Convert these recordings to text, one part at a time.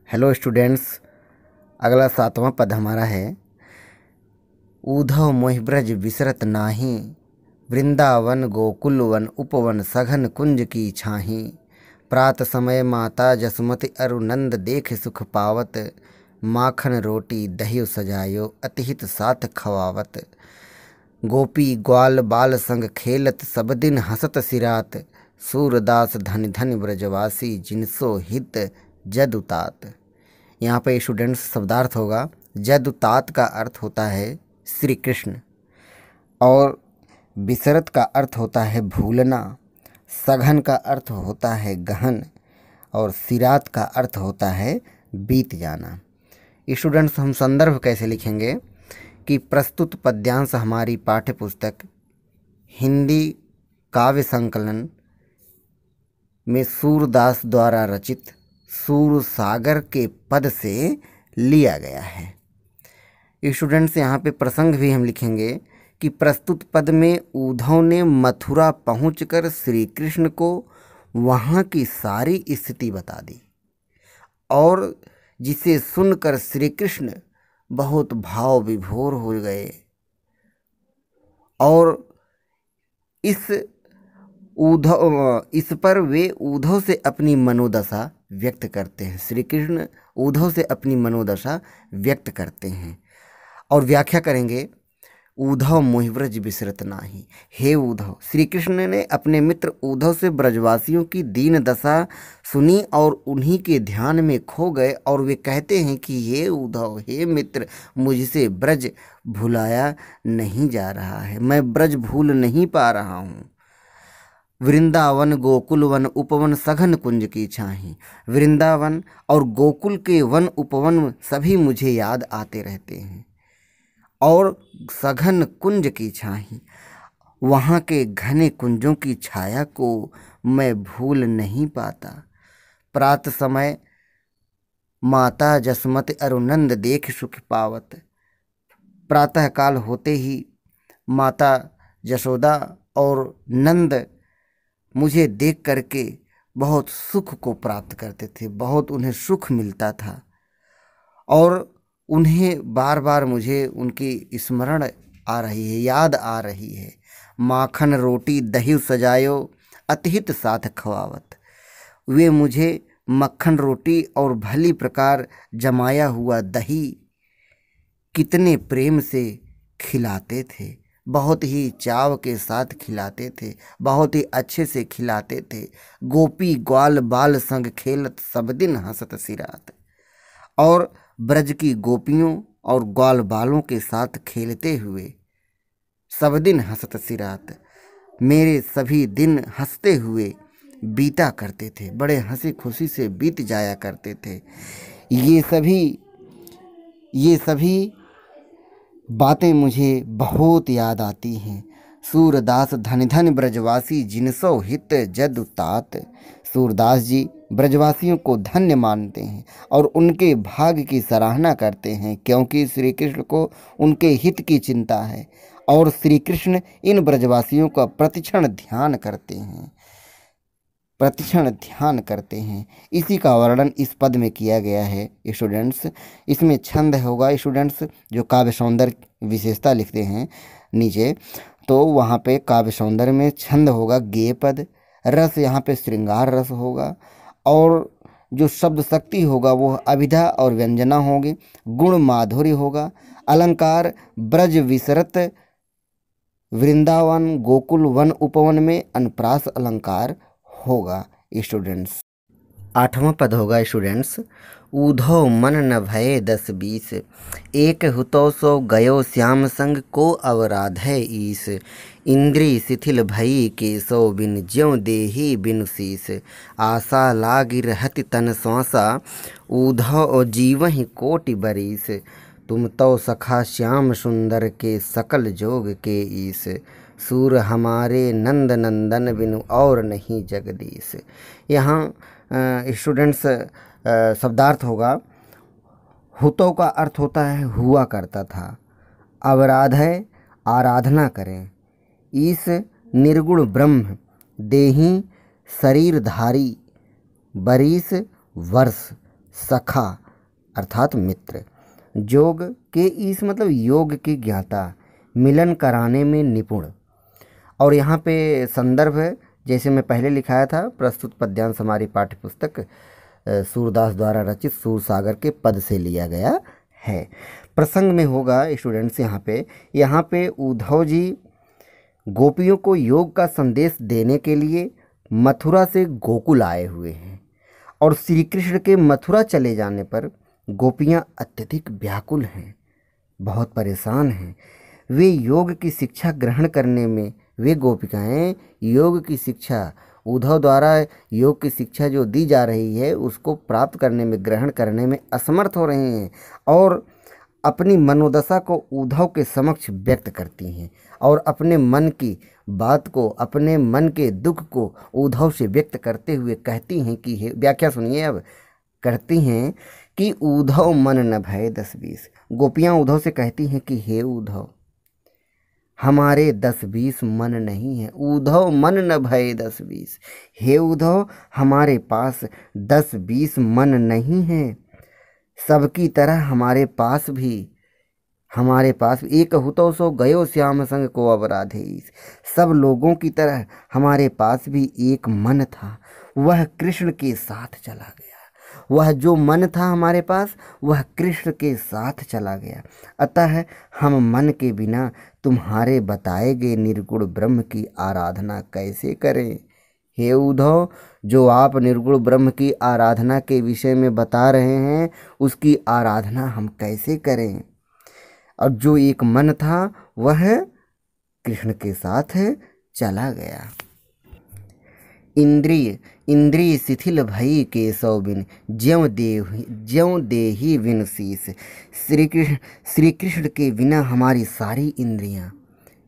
Hello students, अगला 7वां पद हमारा है। ऊधव मोहि ब्रज बिसरत नाही, वृंदावन गोकुल वन उपवन सघन कुंज की छाही। प्रात समय माता जसुमति अरु नंद देख सुख पावत, माखन रोटी दही सजायो अतिहित साथ खवावत। गोपी ग्वाल बाल संग खेलत सब दिन हसत सिरात, सूरदास धन धन ब्रजवासी जिनसो हित जदुतात। यहाँ पे स्टूडेंट्स शब्दार्थ होगा। जदुतात का अर्थ होता है श्री कृष्ण, और बिसरत का अर्थ होता है भूलना, सघन का अर्थ होता है गहन, और सिरात का अर्थ होता है बीत जाना। स्टूडेंट्स, हम संदर्भ कैसे लिखेंगे कि प्रस्तुत पद्यांश हमारी पाठ्य पुस्तक हिंदी काव्य संकलन में सूरदास द्वारा रचित सूर सागर के पद से लिया गया है। स्टूडेंट्स, यहाँ पे प्रसंग भी हम लिखेंगे कि प्रस्तुत पद में उद्धव ने मथुरा पहुंचकर श्री कृष्ण को वहाँ की सारी स्थिति बता दी, और जिसे सुनकर श्री कृष्ण बहुत भाव विभोर हो गए, और इस पर वे उद्धव से अपनी मनोदशा व्यक्त करते हैं। श्री कृष्ण उद्धव से अपनी मनोदशा व्यक्त करते हैं और व्याख्या करेंगे। उद्धव मोहि ब्रज बिसरत नाही। हे उद्धव, श्री कृष्ण ने अपने मित्र उद्धव से ब्रजवासियों की दीन दशा सुनी और उन्हीं के ध्यान में खो गए, और वे कहते हैं कि हे उद्धव, हे मित्र, मुझसे ब्रज भुलाया नहीं जा रहा है, मैं ब्रज भूल नहीं पा रहा हूँ। वृंदावन गोकुल वन उपवन सघन कुंज की छाही। वृंदावन और गोकुल के वन उपवन सभी मुझे याद आते रहते हैं, और सघन कुंज की छाही, वहाँ के घने कुंजों की छाया को मैं भूल नहीं पाता। प्रात समय माता जसमति अरु नंद देख सुख पावत। प्रातःकाल होते ही माता जशोदा और नंद मुझे देख करके बहुत सुख को प्राप्त करते थे, बहुत उन्हें सुख मिलता था, और उन्हें बार बार मुझे उनकी स्मरण आ रही है, याद आ रही है। माखन रोटी दही सजायो अतिहित साथ खवावत। वे मुझे मक्खन रोटी और भली प्रकार जमाया हुआ दही कितने प्रेम से खिलाते थे, बहुत ही चाव के साथ खिलाते थे, बहुत ही अच्छे से खिलाते थे। गोपी ग्वाल बाल संग खेलत सब दिन हंसत सिरात। और ब्रज की गोपियों और ग्वाल बालों के साथ खेलते हुए सब दिन हंसत सिरात, मेरे सभी दिन हंसते हुए बीता करते थे, बड़े हंसी खुशी से बीत जाया करते थे। ये सभी बातें मुझे बहुत याद आती हैं। सूरदास धन धन ब्रजवासी जिनसो हित जदुतात। सूरदास जी ब्रजवासियों को धन्य मानते हैं और उनके भाग्य की सराहना करते हैं, क्योंकि श्री कृष्ण को उनके हित की चिंता है, और श्री कृष्ण इन ब्रजवासियों का प्रतिक्षण ध्यान करते हैं। इसी का वर्णन इस पद में किया गया है। स्टूडेंट्स, इसमें छंद होगा। स्टूडेंट्स, जो काव्य सौंदर्य विशेषता लिखते हैं नीचे, तो वहाँ पे काव्य सौंदर्य में छंद होगा गेय पद, रस यहाँ पे श्रृंगार रस होगा, और जो शब्द शक्ति होगा वो अभिधा और व्यंजना होगी, गुण माधुर्य होगा, अलंकार ब्रज विसरत वृंदावन गोकुल वन उपवन में अनुप्रास अलंकार होगा। स्टूडेंट्स, 8वां पद होगा। स्टूडेंट्स, उद्धव मन न भये 10-20, एक हुतो सो गयो श्याम संग को अवराध है ईस। इंद्री शिथिल भई केसो बिन ज्यों देही बिनु शीस। आशा लागी रहति तन श्वासा, उद्धव जीवहि कोटि बरीस। तुम तो सखा श्याम सुंदर के सकल जोग के ईस। सूर हमारे नंद नंदन बिनु और नहीं जगदीश। यहाँ स्टूडेंट्स शब्दार्थ होगा। हुतो का अर्थ होता है हुआ करता था, अवराध है आराधना करें, ईश निर्गुण ब्रह्म, देही शरीरधारी, बरीस वर्ष, सखा अर्थात मित्र, जोग के ईश मतलब योग के ज्ञाता, मिलन कराने में निपुण। और यहाँ पे संदर्भ है, जैसे मैं पहले लिखाया था, प्रस्तुत पद्यांश हमारी पाठ्यपुस्तक सूरदास द्वारा रचित सूरसागर के पद से लिया गया है। प्रसंग में होगा स्टूडेंट्स यहाँ पे उद्धव जी गोपियों को योग का संदेश देने के लिए मथुरा से गोकुल आए हुए हैं, और श्री कृष्ण के मथुरा चले जाने पर गोपियाँ अत्यधिक व्याकुल हैं, बहुत परेशान हैं। वे योग की शिक्षा ग्रहण करने में, वे गोपिकाएं योग की शिक्षा, उद्धव द्वारा योग की शिक्षा जो दी जा रही है उसको प्राप्त करने में, ग्रहण करने में असमर्थ हो रही हैं, और अपनी मनोदशा को उद्धव के समक्ष व्यक्त करती हैं, और अपने मन की बात को, अपने मन के दुख को उद्धव से व्यक्त करते हुए कहती हैं कि हे, व्याख्या सुनिए अब, करती हैं कि उद्धव मन न भय 10-20। गोपियाँ उद्धव से कहती हैं कि हे उद्धव, हमारे 10-20 मन नहीं है। उद्धव मन न भय 10-20, हे उद्धव हमारे पास 10-20 मन नहीं है। सबकी तरह हमारे पास एक हुतो सो गयो श्याम संग को अपराधे। सब लोगों की तरह हमारे पास भी एक मन था, वह कृष्ण के साथ चला गया। वह जो मन था हमारे पास, वह कृष्ण के साथ चला गया। अतः हम मन के बिना तुम्हारे बताए गए निर्गुण ब्रह्म की आराधना कैसे करें। हे उद्धव, जो आप निर्गुण ब्रह्म की आराधना के विषय में बता रहे हैं, उसकी आराधना हम कैसे करें। और जो एक मन था वह कृष्ण के साथ चला गया। इंद्रिय शिथिल भई केशव बिन, ज्यों देहि बिन शीस। श्री कृष्ण के बिना हमारी सारी इंद्रियां,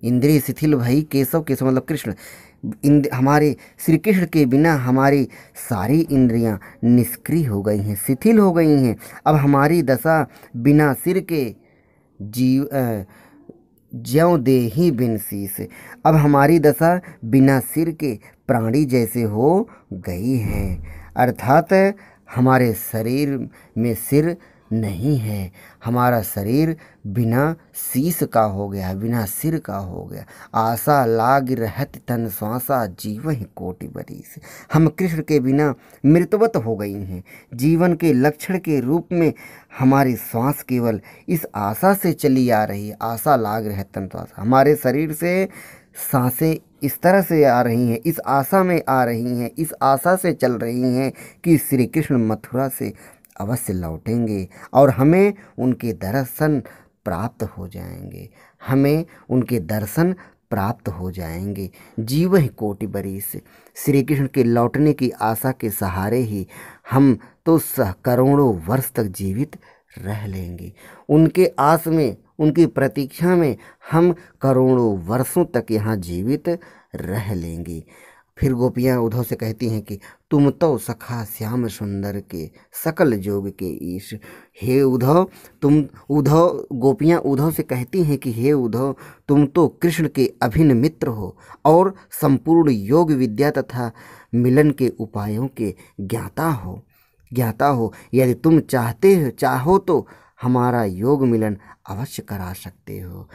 इंद्रिय शिथिल भई केशव मतलब कृष्ण, हमारे श्री कृष्ण के बिना हमारी सारी इंद्रियां निष्क्रिय हो गई हैं, शिथिल हो गई हैं। अब हमारी दशा बिना सिर के ज्यों देहि बिन शीस, अब हमारी दशा बिना सिर के प्राणी जैसे हो गई है। अर्थात हमारे शरीर में सिर नहीं है, हमारा शरीर बिना शीस का हो गया, बिना सिर का हो गया। आशा लाग रहत तन श्वासा, जीवहि कोटि बरिस। हम कृष्ण के बिना मृतवत हो गई हैं। जीवन के लक्षण के रूप में हमारी श्वास केवल इस आशा से चली आ रही है। आशा लाग रहत तन श्वासा, हमारे शरीर से सांसें इस तरह से आ रही हैं, इस आशा में आ रही हैं, इस आशा से चल रही हैं कि श्री कृष्ण मथुरा से अवश्य लौटेंगे और हमें उनके दर्शन प्राप्त हो जाएंगे, हमें उनके दर्शन प्राप्त हो जाएंगे। जीव कोटि बरिस, श्री कृष्ण के लौटने की आशा के सहारे ही हम तो करोड़ों वर्ष तक जीवित रह लेंगे। उनके आस में, उनकी प्रतीक्षा में हम करोड़ों वर्षों तक यहाँ जीवित रह लेंगे। फिर गोपियाँ उद्धव से कहती हैं कि तुम तो सखा श्याम सुंदर के, सकल जोग के ईश। हे उद्धव, गोपियाँ उद्धव से कहती हैं कि हे उद्धव, तुम तो कृष्ण के अभिन्न मित्र हो और संपूर्ण योग विद्या तथा मिलन के उपायों के ज्ञाता हो। यदि तुम चाहो तो हमारा योग मिलन अवश्य करा सकते हो।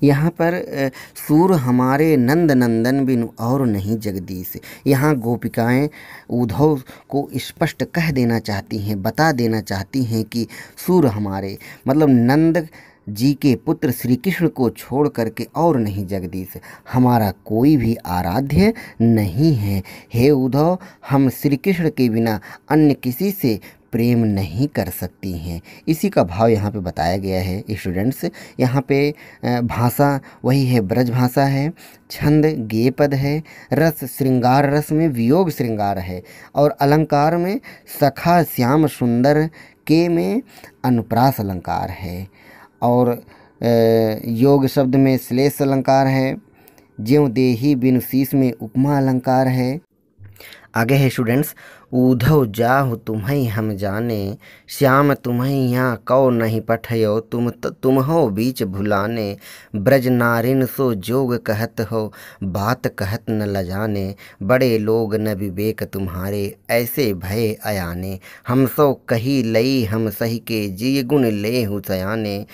यहाँ पर सूर हमारे नंद नंदन बिनु और नहीं जगदीश। यहाँ गोपिकाएं उद्धव को स्पष्ट कह देना चाहती हैं, बता देना चाहती हैं कि सूर हमारे मतलब नंद जी के पुत्र श्री कृष्ण को छोड़ करके और नहीं जगदीश, हमारा कोई भी आराध्य नहीं है। हे उद्धव, हम श्री कृष्ण के बिना अन्य किसी से प्रेम नहीं कर सकती हैं। इसी का भाव यहाँ पे बताया गया है स्टूडेंट्स। यहाँ पे भाषा वही है, ब्रज भाषा है, छंद गेय पद है, रस श्रृंगार रस में वियोग श्रृंगार है, और अलंकार में सखा श्याम सुंदर के में अनुप्रास अलंकार है, और योग शब्द में श्लेष अलंकार है, ज्यों देहि बिनु शीस में उपमा अलंकार है, आगे है स्टूडेंट्स, ऊधव जाहु तुम्हें हम जाने, श्याम तुम्हें यहाँ कौ नहीं पठयो, तुम हो बीच भुलाने, ब्रज नारिन सो जोग कहत हो, बात कहत न लजाने, बड़े लोग न विवेक तुम्हारे, ऐसे भय अयाने, हम सो कही लई हम सही के, जी गुण ले हु सयाने,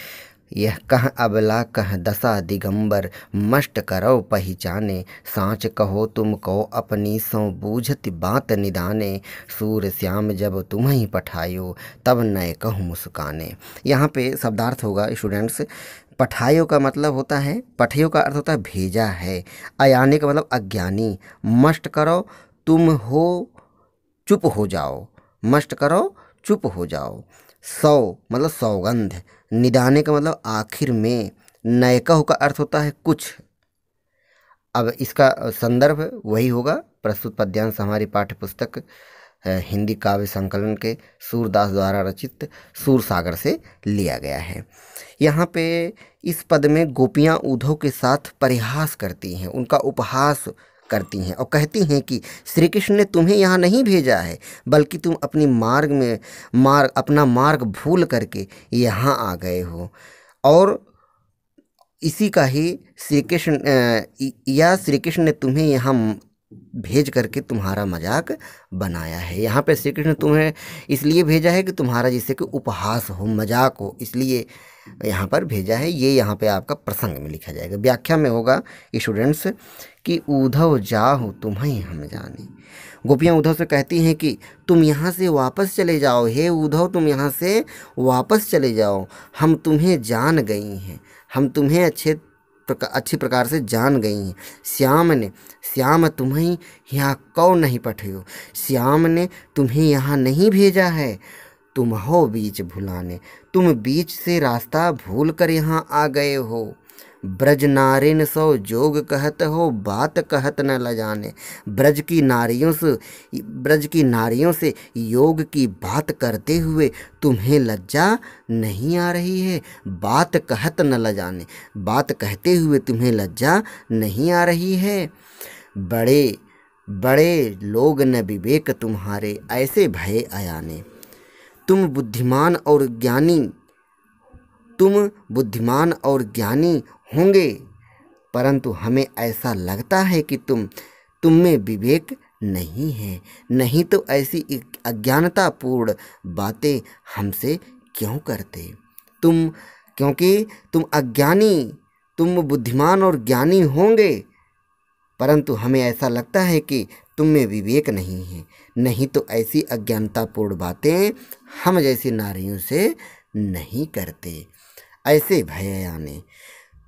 यह कह अबला कह दशा दिगंबर, मस्ट करो पहचाने, सांच कहो तुम को अपनी सो बूझत बात निदाने, सूर श्याम जब तुम्हें पठायो, तब नए कहूँ मुस्काने। यहाँ पे शब्दार्थ होगा स्टूडेंट्स, पठायो का मतलब होता है, पठयो का अर्थ होता है भेजा है, अयाने का मतलब अज्ञानी, मस्ट करो तुम हो चुप हो जाओ, मस्ट करो चुप हो जाओ, सौ मतलब सौगंध, निदाने का मतलब आखिर में, नयकह का अर्थ होता है कुछ। अब इसका संदर्भ वही होगा, प्रस्तुत पद्यांश हमारी पाठ्य पुस्तक हिंदी काव्य संकलन के सूरदास द्वारा रचित सूरसागर से लिया गया है। यहाँ पे इस पद में गोपियाँ ऊधव के साथ परिहास करती हैं, उनका उपहास करती हैं और कहती हैं कि श्री कृष्ण ने तुम्हें यहाँ नहीं भेजा है, बल्कि तुम अपनी अपना मार्ग भूल करके यहाँ आ गए हो, और इसी का ही श्री कृष्ण ने तुम्हें यहाँ भेज करके तुम्हारा मजाक बनाया है। यहाँ पे श्री कृष्ण ने तुम्हें इसलिए भेजा है कि तुम्हारा जिससे कि उपहास हो, मजाक हो, इसलिए यहाँ पर भेजा है। ये यहाँ पे आपका प्रसंग में लिखा जाएगा। व्याख्या में होगा स्टूडेंट्स कि ऊधव जाहु तुम्हें हम जाने, गोपियाँ उद्धव से कहती हैं कि तुम यहाँ से वापस चले जाओ, हे उद्धव तुम यहाँ से वापस चले जाओ, हम तुम्हें जान गई हैं, हम तुम्हें अच्छी प्रकार से जान गई हैं। श्याम तुम्हें यहाँ कौ नहीं पठयो, श्याम ने तुम्हें यहाँ नहीं भेजा है, तुम हो बीच भुलाने, तुम बीच से रास्ता भूल कर यहाँ आ गए हो। ब्रज नारिन सो जोग कहत हो, बात कहत न लजाने, ब्रज की नारियों से योग की बात करते हुए तुम्हें लज्जा नहीं आ रही है। बात कहत न लजाने, बात कहते हुए तुम्हें लज्जा नहीं आ रही है। बड़े बड़े लोग न विवेक तुम्हारे, ऐसे भय अयाने, तुम बुद्धिमान और ज्ञानी होंगे, परंतु हमें ऐसा लगता है कि तुम में विवेक नहीं है, नहीं तो ऐसी अज्ञानतापूर्ण बातें हमसे क्यों करते। क्योंकि तुम बुद्धिमान और ज्ञानी होंगे, परंतु हमें ऐसा लगता है कि तुम में विवेक नहीं है, नहीं तो ऐसी अज्ञानतापूर्ण बातें हम जैसी नारियों से नहीं करते। ऐसे भय आने,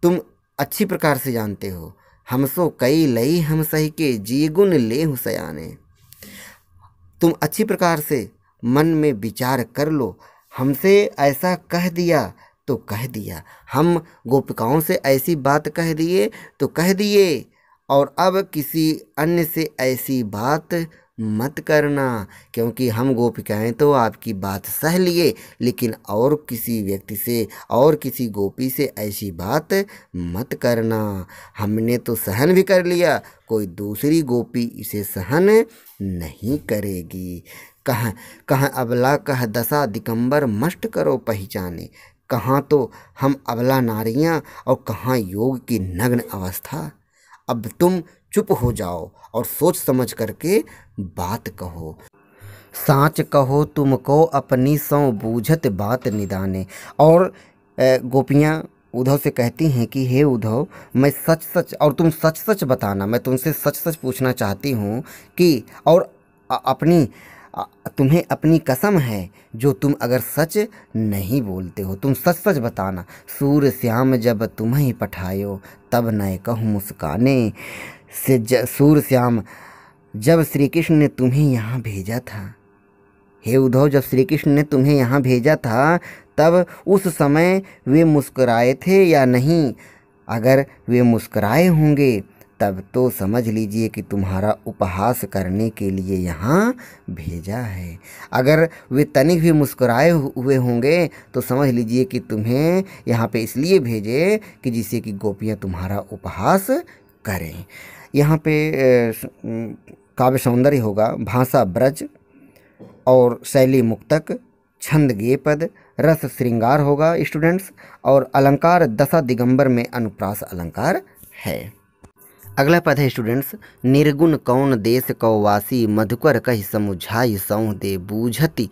तुम अच्छी प्रकार से जानते हो, हमसो कई लई हम सही के, जी गुण ले हु सयाने, तुम अच्छी प्रकार से मन में विचार कर लो, हमसे ऐसा कह दिया तो कह दिया, हम गोपिकाओं से ऐसी बात कह दिए तो कह दिए, और अब किसी अन्य से ऐसी बात मत करना, क्योंकि हम गोपिकाएं तो आपकी बात सह लिए, लेकिन और किसी व्यक्ति से और किसी गोपी से ऐसी बात मत करना। हमने तो सहन भी कर लिया, कोई दूसरी गोपी इसे सहन नहीं करेगी। कहाँ अबला कह दशा दिगंबर, मस्ट करो पहचाने, कहाँ तो हम अबला नारियां और कहाँ योग की नग्न अवस्था। अब तुम चुप हो जाओ और सोच समझ करके बात कहो। साँच कहो तुमको अपनी सौ बूझत बात निदाने। और गोपियाँ उद्धव से कहती हैं कि हे उद्धव, मैं सच सच और तुम सच सच बताना, मैं तुमसे सच सच पूछना चाहती हूँ कि और तुम्हें अपनी कसम है, जो तुम अगर सच नहीं बोलते हो, तुम सच सच बताना। सूर श्याम जब तुम्हें पठायो, तब नए कहूँ मुस्काने। सूर श्याम, जब श्री कृष्ण ने तुम्हें यहाँ भेजा था, हे उद्धव, जब श्री कृष्ण ने तुम्हें यहाँ भेजा था, तब उस समय वे मुस्कुराए थे या नहीं? अगर वे मुस्कुराए होंगे तब तो समझ लीजिए कि तुम्हारा उपहास करने के लिए यहाँ भेजा है। अगर वे तनिक भी मुस्कुराए हुए होंगे तो समझ लीजिए कि तुम्हें यहाँ पे इसलिए भेजे कि जिससे कि गोपियाँ तुम्हारा उपहास करें। यहाँ पे काव्य सौंदर्य होगा, भाषा ब्रज और शैली मुक्तक, छंद गेय पद, रस श्रृंगार होगा स्टूडेंट्स, और अलंकार दशा दिगंबर में अनुप्रास अलंकार है। अगला पद है स्टूडेंट्स, निर्गुण कौन देश कौ वासी, मधुकर कहि समुझाई सौं दे, बूझति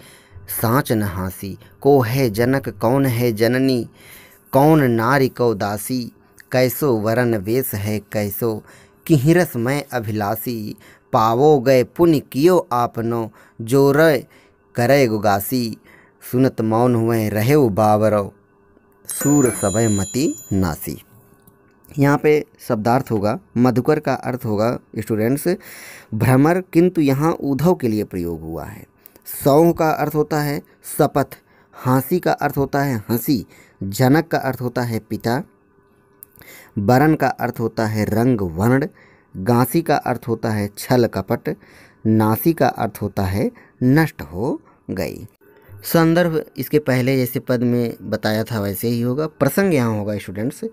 साँच न हासी, को है जनक कौन है जननी, कौन नारी कौ दासी, कैसो वरन वेश है कैसो, किहिरस मैं अभिलाषी, पावो गए पुण्य कियो आपनो, जोरय करे गुगासी, सुनत मौन हुए रहे बावरो, सूर सबय मति नासी। यहाँ पे शब्दार्थ होगा, मधुकर का अर्थ होगा स्टूडेंट्स भ्रमर, किंतु यहाँ उद्धव के लिए प्रयोग हुआ है। सौं का अर्थ होता है शपथ, हांसी का अर्थ होता है हंसी, जनक का अर्थ होता है पिता, वरण का अर्थ होता है रंग वर्ण, गांसी का अर्थ होता है छल कपट, नासी का अर्थ होता है नष्ट हो गई। संदर्भ इसके पहले जैसे पद में बताया था वैसे ही होगा। प्रसंग यहाँ होगा स्टूडेंट्स,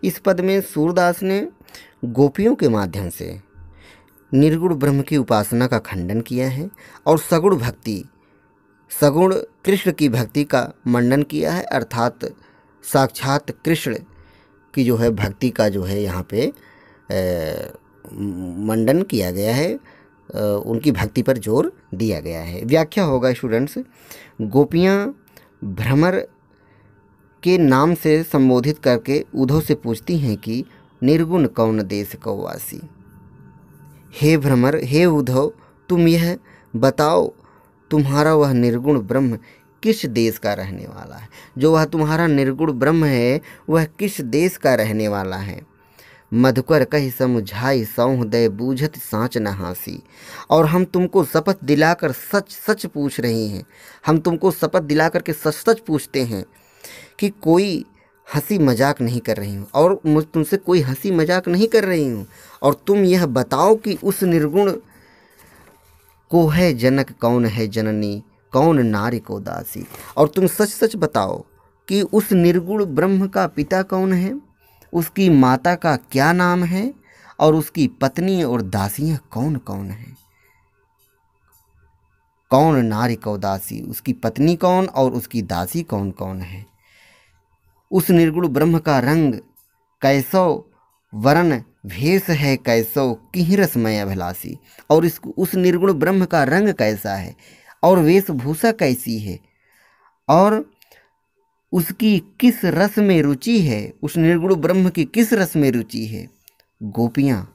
इस पद में सूरदास ने गोपियों के माध्यम से निर्गुण ब्रह्म की उपासना का खंडन किया है और सगुण कृष्ण की भक्ति का मंडन किया है, अर्थात साक्षात कृष्ण की जो है भक्ति का जो है यहाँ पे मंडन किया गया है, उनकी भक्ति पर जोर दिया गया है। व्याख्या होगा स्टूडेंट्स, गोपियाँ भ्रमर के नाम से संबोधित करके उद्धव से पूछती हैं कि निर्गुण कौन देश कौ वासी, हे भ्रमर, हे उद्धव, तुम यह बताओ तुम्हारा वह निर्गुण ब्रह्म किस देश का रहने वाला है, जो वह तुम्हारा निर्गुण ब्रह्म है वह किस देश का रहने वाला है। मधुकर कहि समुझाई सौं दे, बूझत साँच न हासी। और हम तुमको शपथ दिलाकर सच सच पूछ रहे हैं, हम तुमको शपथ दिलाकर के सच सच पूछते हैं कि कोई हंसी मजाक नहीं कर रही हूँ, और मुझ तुमसे कोई हंसी मजाक नहीं कर रही हूँ, और तुम यह बताओ कि उस निर्गुण को है जनक कौन है जननी, कौन नारी को दासी। और तुम सच सच बताओ कि उस निर्गुण ब्रह्म का पिता कौन है, उसकी माता का क्या नाम है, और उसकी पत्नी और दासियां कौन कौन हैं। कौन नारी को दासी, उसकी पत्नी कौन और उसकी दासी कौन कौन है। उस निर्गुण ब्रह्म का रंग कैसो, वर्ण भेष है कैसो, किहिरस मैं अभिलाषी। और उस निर्गुण ब्रह्म का रंग कैसा है और वेशभूषा कैसी है, और उसकी किस रस में रुचि है, उस निर्गुण ब्रह्म की किस रस में रुचि है। गोपियाँ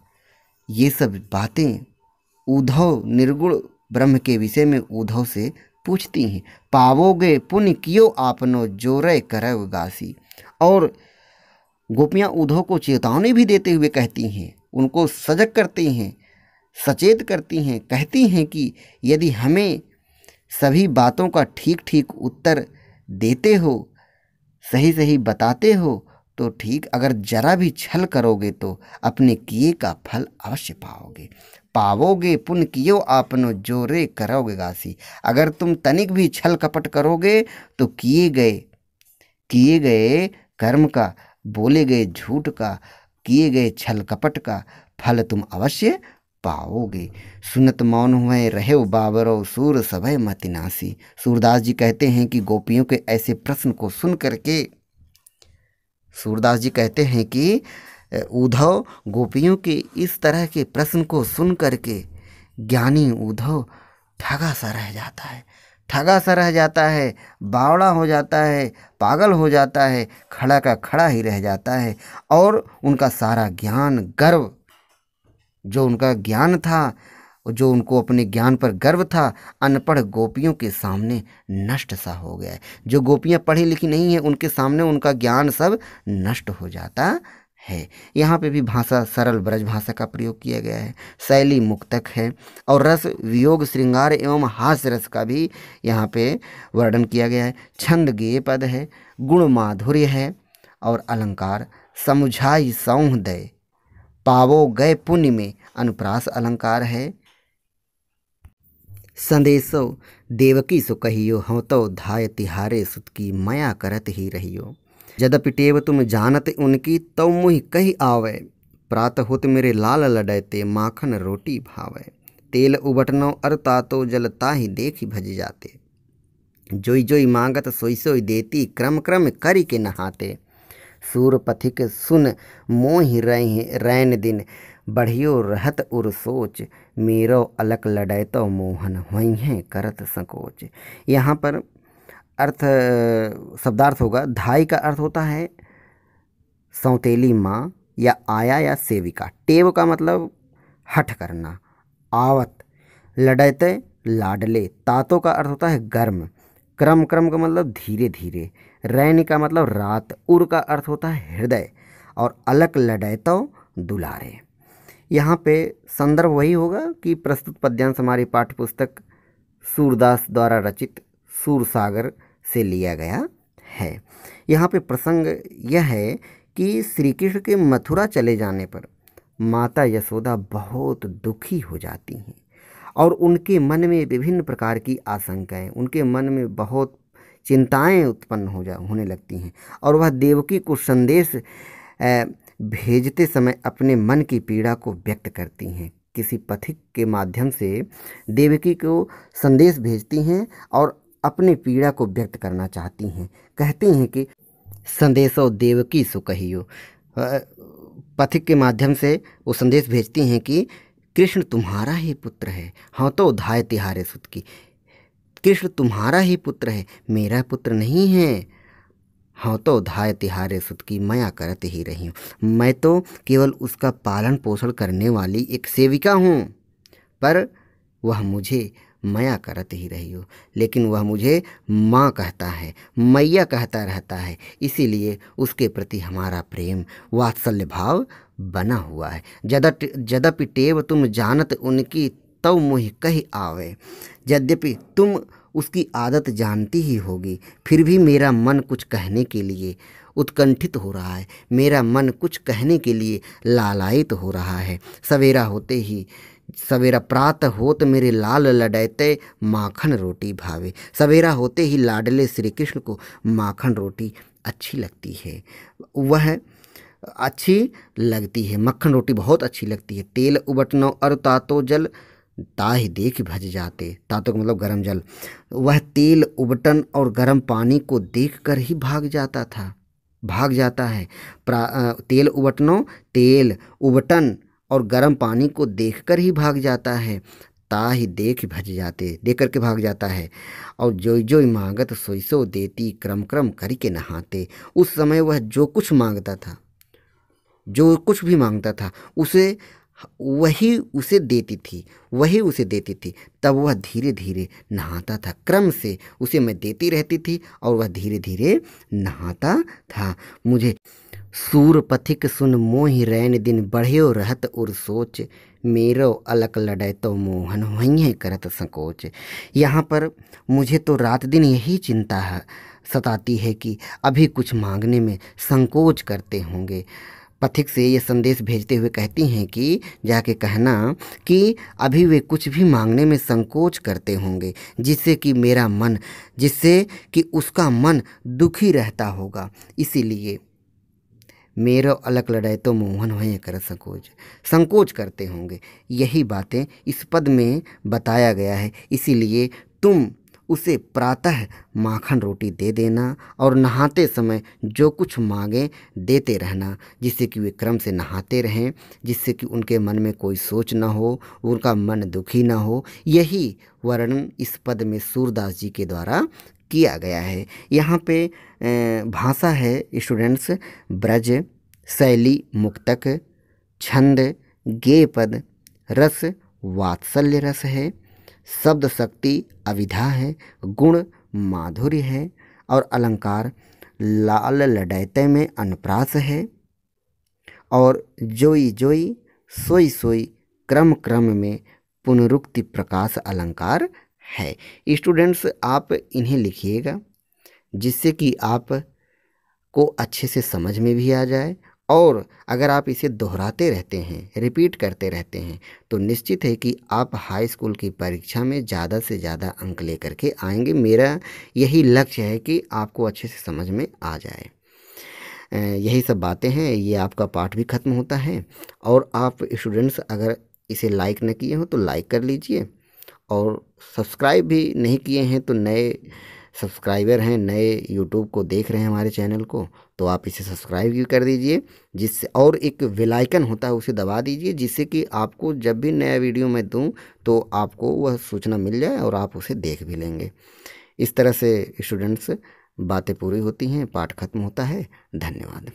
ये सब बातें उद्धव निर्गुण ब्रह्म के विषय में उद्धव से पूछती हैं। पावोगे पुण्य कियो आपनो, जोरे करव गासी। और गोपियाँ उद्धव को चेतावनी भी देते हुए कहती हैं, उनको सजग करती हैं, सचेत करती हैं, कहती हैं कि यदि हमें सभी बातों का ठीक ठीक उत्तर देते हो, सही सही बताते हो तो ठीक, अगर जरा भी छल करोगे तो अपने किए का फल अवश्य पाओगे। पावोगे पुण्य कियो आपनो, जोरे करोगे गासी। अगर तुम तनिक भी छल कपट करोगे तो किए गए कर्म का, बोले गए झूठ का, किए गए छल कपट का फल तुम अवश्य पाओगे। सुनत मौन हुए रहे बाबरो, सूर सभय मति नासी। सूरदास जी कहते हैं कि गोपियों के ऐसे प्रश्न को सुन करके, सूरदास जी कहते हैं कि उद्धव गोपियों के इस तरह के प्रश्न को सुन करके ज्ञानी उद्धव ठगा सा रह जाता है, बावड़ा हो जाता है, पागल हो जाता है, खड़ा का खड़ा ही रह जाता है, और उनका सारा ज्ञान, गर्व जो उनका ज्ञान था, जो उनको अपने ज्ञान पर गर्व था, अनपढ़ गोपियों के सामने नष्ट सा हो गया है। जो गोपियाँ पढ़ी लिखी नहीं है उनके सामने उनका ज्ञान सब नष्ट हो जाता है। यहाँ पे भी भाषा सरल ब्रज भाषा का प्रयोग किया गया है, शैली मुक्तक है, और रस वियोग श्रृंगार एवं हास्य रस का भी यहाँ पे वर्णन किया गया है। छंद गेय पद है, गुण माधुर्य है, और अलंकार समुझाई सौंह दय, पावो गए पुण्य में अनुप्रास अलंकार है। संदेशो देवकी सो कहियो, हूँ तो धाय तिहारे सुत की, मया करत ही रहियो। यद्यपि टेव तुम जानत उनकी, तो मुहि कही आवे, प्रात होत मेरे लाल लडैते, माखन रोटी भावे। तेल उबटनो अर तातो जल ताहि देखि भज जाते। जोई जोई मांगत सोई सोई देती क्रम क्रम करि के नहाते। सूर पथिक सुन मोहि रैन दिन बढ़ियो रहत उर सोच मेरो अलक लड़ैतो मोहन हुई हैं करत संकोच। यहाँ पर अर्थ शब्दार्थ होगा। धाई का अर्थ होता है सौतेली माँ या आया या सेविका। टेव का मतलब हठ करना। आवत लड़ैते लाडले। तातो का अर्थ होता है गर्म। क्रम क्रम का मतलब धीरे धीरे। रैन का मतलब रात। उर का अर्थ होता है हृदय। और अलक लड़ैतो दुलारे। यहाँ पे संदर्भ वही होगा कि प्रस्तुत पद्यांश हमारी पाठ्य पुस्तक सूरदास द्वारा रचित सूरसागर से लिया गया है। यहाँ पे प्रसंग यह है कि श्री कृष्ण के मथुरा चले जाने पर माता यशोदा बहुत दुखी हो जाती हैं और उनके मन में विभिन्न प्रकार की आशंकाएं, उनके मन में बहुत चिंताएं उत्पन्न होने लगती हैं और वह देवकी को संदेश भेजते समय अपने मन की पीड़ा को व्यक्त करती हैं। किसी पथिक के माध्यम से देवकी को संदेश भेजती हैं और अपनी पीड़ा को व्यक्त करना चाहती हैं। कहती हैं कि संदेशो देवकी सु कहियो। पथिक के माध्यम से वो संदेश भेजती हैं कि कृष्ण तुम्हारा ही पुत्र है। हाँ तो धाय तिहारे सुत की। कृष्ण तुम्हारा ही पुत्र है, मेरा पुत्र नहीं है। हाँ तो धाय तिहारे सुत की मया करते ही रही हूँ। मैं तो केवल उसका पालन पोषण करने वाली एक सेविका हूँ, पर वह मुझे मया करते ही रही हो। लेकिन वह मुझे माँ कहता है, मैया कहता रहता है, इसीलिए उसके प्रति हमारा प्रेम वात्सल्य भाव बना हुआ है। जदपि टेव तुम जानत उनकी तव मुहि कही आवे। यद्यपि तुम उसकी आदत जानती ही होगी, फिर भी मेरा मन कुछ कहने के लिए उत्कंठित हो रहा है, मेरा मन कुछ कहने के लिए लालायित हो रहा है। सवेरा प्रातः होत मेरे लाल लडैते माखन रोटी भावे। सवेरा होते ही लाडले श्री कृष्ण को माखन रोटी अच्छी लगती है, वह अच्छी लगती है, मक्खन रोटी बहुत अच्छी लगती है। तेल उबटनो अर तातो जल ताहि देख भज जाते। तातो का मतलब गर्म जल। वह तेल उबटन और गर्म पानी को देखकर ही भाग जाता है। तेल उबटनो, तेल उबटन और गर्म पानी को देखकर ही भाग जाता है। ताहि देख भज जाते, देख करके भाग जाता है। और जोई जोई मांगत सोई सो देती क्रम क्रम करके नहाते। उस समय वह जो कुछ मांगता था, जो कुछ भी मांगता था, वही उसे देती थी। तब वह धीरे धीरे नहाता था। क्रम से उसे मैं देती रहती थी और वह धीरे धीरे नहाता था। मुझे सूर पथिक सुन मोहि रैन दिन बढ़ियो रहत उर सोच मेरो अलक लड़ैतो मोहन हुई करत संकोच। यहाँ पर मुझे तो रात दिन यही चिंता सताती है कि अभी कुछ मांगने में संकोच करते होंगे। पथिक से ये संदेश भेजते हुए कहती हैं कि जाके कहना कि अभी वे कुछ भी मांगने में संकोच करते होंगे, जिससे कि उसका मन दुखी रहता होगा। इसीलिए मेरो अलक लड़ाई तो मोहन हुए कर संकोच करते होंगे। यही बातें इस पद में बताया गया है। इसीलिए तुम उसे प्रातः माखन रोटी दे देना और नहाते समय जो कुछ मांगे देते रहना, जिससे कि वे क्रम से नहाते रहें, जिससे कि उनके मन में कोई सोच ना हो, उनका मन दुखी ना हो। यही वर्णन इस पद में सूरदास जी के द्वारा किया गया है। यहाँ पे भाषा है स्टूडेंट्स ब्रज, शैली मुक्तक, छंद गेय पद, रस वात्सल्य रस है, शब्द शक्ति अविधा है, गुण माधुर्य है और अलंकार लाल लडैते में अनप्रास है और जोई जोई सोई सोई क्रम क्रम में पुनरुक्ति प्रकाश अलंकार है। स्टूडेंट्स आप इन्हें लिखिएगा, जिससे कि आप को अच्छे से समझ में भी आ जाए। और अगर आप इसे दोहराते रहते हैं, रिपीट करते रहते हैं, तो निश्चित है कि आप हाई स्कूल की परीक्षा में ज़्यादा से ज़्यादा अंक लेकर के आएंगे। मेरा यही लक्ष्य है कि आपको अच्छे से समझ में आ जाए। यही सब बातें हैं। ये आपका पाठ भी ख़त्म होता है और आप स्टूडेंट्स अगर इसे लाइक न किए हो तो लाइक कर लीजिए, और सब्सक्राइब भी नहीं किए हैं तो नए सब्सक्राइबर हैं, नए यूट्यूब को देख रहे हैं हमारे चैनल को, तो आप इसे सब्सक्राइब भी कर दीजिए, जिससे और एक बेल आइकन होता है उसे दबा दीजिए, जिससे कि आपको जब भी नया वीडियो मैं दूं तो आपको वह सूचना मिल जाए और आप उसे देख भी लेंगे। इस तरह से स्टूडेंट्स बातें पूरी होती हैं, पाठ खत्म होता है। धन्यवाद।